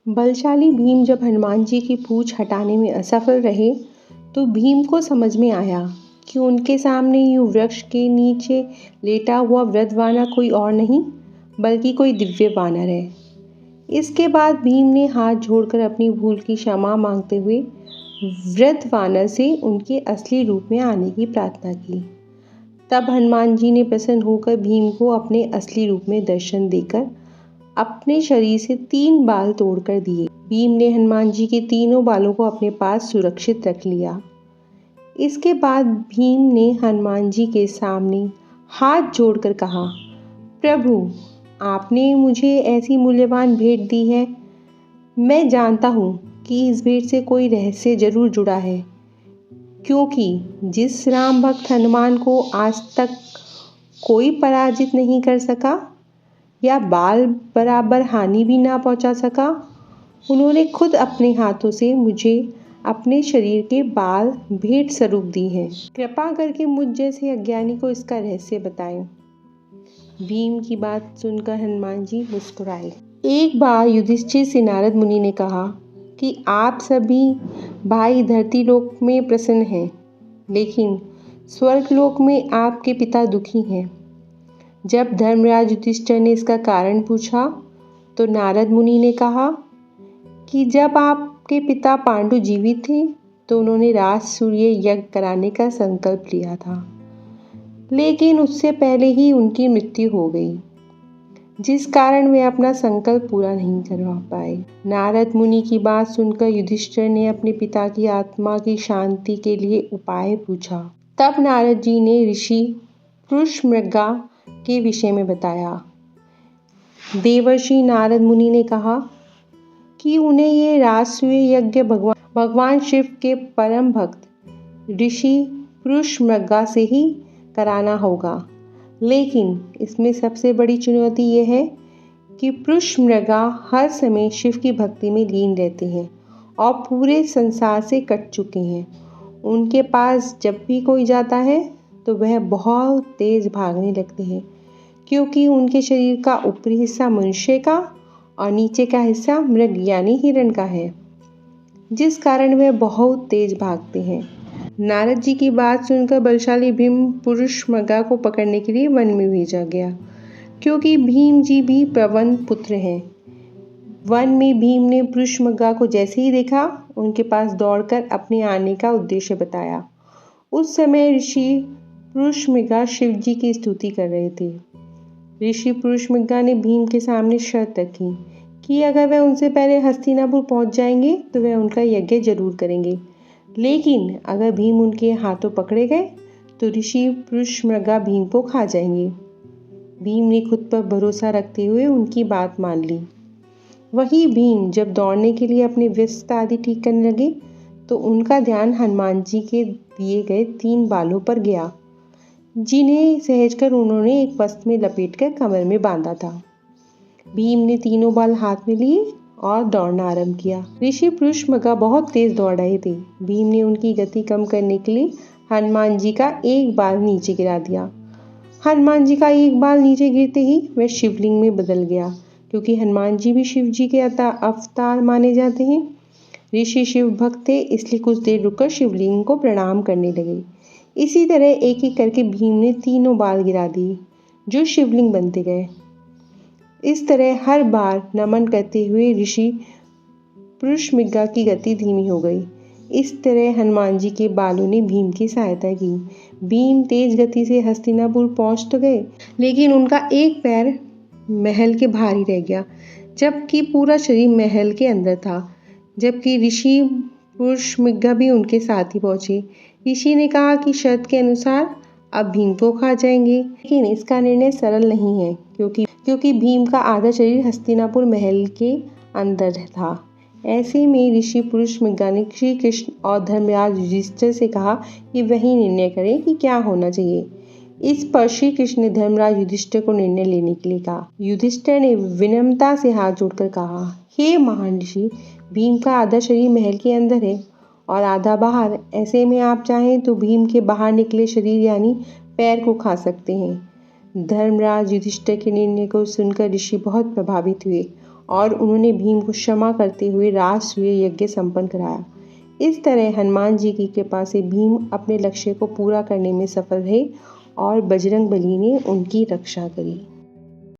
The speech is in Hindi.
बलशाली भीम जब हनुमान जी की पूंछ हटाने में असफल रहे तो भीम को समझ में आया कि उनके सामने यूं वृक्ष के नीचे लेटा हुआ वृद्ध वानर कोई और नहीं बल्कि कोई दिव्य वानर है। इसके बाद भीम ने हाथ जोड़कर अपनी भूल की क्षमा मांगते हुए वृद्ध वानर से उनके असली रूप में आने की प्रार्थना की। तब हनुमान जी ने प्रसन्न होकर भीम को अपने असली रूप में दर्शन देकर अपने शरीर से 3 बाल तोड़कर दिए। भीम ने हनुमान जी के तीनों बालों को अपने पास सुरक्षित रख लिया। इसके बाद भीम ने हनुमान जी के सामने हाथ जोड़कर कहा, प्रभु, आपने मुझे ऐसी मूल्यवान भेंट दी है। मैं जानता हूँ कि इस भेंट से कोई रहस्य जरूर जुड़ा है, क्योंकि जिस राम भक्त हनुमान को आज तक कोई पराजित नहीं कर सका या बाल बराबर हानि भी ना पहुंचा सका, उन्होंने खुद अपने हाथों से मुझे अपने शरीर के बाल भेंट स्वरूप दी हैं। कृपा करके मुझ जैसे अज्ञानी को इसका रहस्य बताएं। भीम की बात सुनकर हनुमान जी मुस्कुराए। एक बार युधिष्ठिर से नारद मुनि ने कहा कि आप सभी भाई धरती लोक में प्रसन्न हैं, लेकिन स्वर्ग लोक में आपके पिता दुखी हैं। जब धर्मराज युधिष्ठिर ने इसका कारण पूछा तो नारद मुनि ने कहा कि जब आपके पिता पांडु जीवित थे तो उन्होंने राजसूय यज्ञ कराने का संकल्प लिया था, लेकिन उससे पहले ही उनकी मृत्यु हो गई, जिस कारण वे अपना संकल्प पूरा नहीं करवा पाए। नारद मुनि की बात सुनकर युधिष्ठिर ने अपने पिता की आत्मा की शांति के लिए उपाय पूछा। तब नारद जी ने ऋषि पुरुषमृगा के विषय में बताया। देवर्षि नारद मुनि ने कहा कि उन्हें ये राजसूय यज्ञ भगवान शिव के परम भक्त ऋषि पुरुषमृगा से ही कराना होगा, लेकिन इसमें सबसे बड़ी चुनौती यह है कि पुरुषमृगा हर समय शिव की भक्ति में लीन रहते हैं और पूरे संसार से कट चुके हैं। उनके पास जब भी कोई जाता है तो वह बहुत तेज भागने लगते हैं, क्योंकि उनके शरीर का ऊपरी हिस्सा मनुष्य का और नीचे का हिस्सा मृग यानी हिरण का है, जिस कारण वह बहुत तेज भागते हैं। नारद जी की बात सुनकर बलशाली भीम पुरुषमृगा को पकड़ने के लिए वन में भेजा गया, क्योंकि भीम जी भी पवन पुत्र हैं। वन में भीम ने पुरुषमृगा को जैसे ही देखा, उनके पास दौड़कर अपने आने का उद्देश्य बताया। उस समय ऋषि पुरुषमृगा शिव जी की स्तुति कर रहे थे। ऋषि पुरुषमृगा ने भीम के सामने शर्त रखी कि अगर वह उनसे पहले हस्तिनापुर पहुंच जाएंगे तो वह उनका यज्ञ जरूर करेंगे, लेकिन अगर भीम उनके हाथों पकड़े गए तो ऋषि पुरुषमृगा भीम को खा जाएंगे। भीम ने खुद पर भरोसा रखते हुए उनकी बात मान ली। वही भीम जब दौड़ने के लिए अपने व्यस्त आदि ठीक करने लगे तो उनका ध्यान हनुमान जी के दिए गए 3 बालों पर गया, जिन्हें सहजकर उन्होंने एक वस्त्र में लपेटकर कमर में बांधा था। भीम ने तीनों बाल हाथ में लिए और दौड़ना आरंभ किया। ऋषि पुरुषमृगा बहुत तेज दौड़ रहे थे। भीम ने उनकी गति कम करने के लिए हनुमान जी का एक बाल नीचे गिरा दिया। हनुमान जी का एक बाल नीचे गिरते ही वह शिवलिंग में बदल गया, क्योंकि हनुमान जी भी शिव जी के अवतार माने जाते हैं। ऋषि शिव भक्त थे, इसलिए कुछ देर रुककर शिवलिंग को प्रणाम करने लगे। इसी तरह एक एक करके भीम ने तीनों बाल गिरा दिए, जो शिवलिंग बनते गए। इस तरह हर बार नमन करते हुए ऋषि पुरुषमृगा की गति धीमी हो गई। इस तरह हनुमान जी के बालों ने भीम की सहायता की। भीम तेज गति से हस्तिनापुर पहुंच तो गए, लेकिन उनका एक पैर महल के बाहर ही रह गया, जबकि पूरा शरीर महल के अंदर था। जबकि ऋषि पुरुषमृगा भी उनके साथ ही पहुंचे। ऋषि ने कहा कि शर्त के अनुसार अब भीम को खा जाएंगे, लेकिन इसका निर्णय सरल नहीं है, क्योंकि भीम का आधा शरीर हस्तिनापुर महल के अंदर था। ऐसे में ऋषि पुरुषमृगा ने श्री कृष्ण और धर्मराज युधिष्ठिर से कहा कि वही निर्णय करें कि क्या होना चाहिए। इस पर श्री कृष्ण ने धर्मराज युधिष्ठिर को निर्णय लेने के लिए कहा। युधिष्ठिर ने विनम्रता से हाथ जोड़कर कहा, हे महान ऋषि, भीम का आधा शरीर महल के अंदर है और आधा बाहर। ऐसे में आप चाहें तो भीम के बाहर निकले शरीर यानी पैर को खा सकते हैं। धर्मराज युधिष्ठिर के निर्णय को सुनकर ऋषि बहुत प्रभावित हुए और उन्होंने भीम को क्षमा करते हुए राजसूय यज्ञ संपन्न कराया। इस तरह हनुमान जी की कृपा से भीम अपने लक्ष्य को पूरा करने में सफल रहे और बजरंगबली ने उनकी रक्षा करी।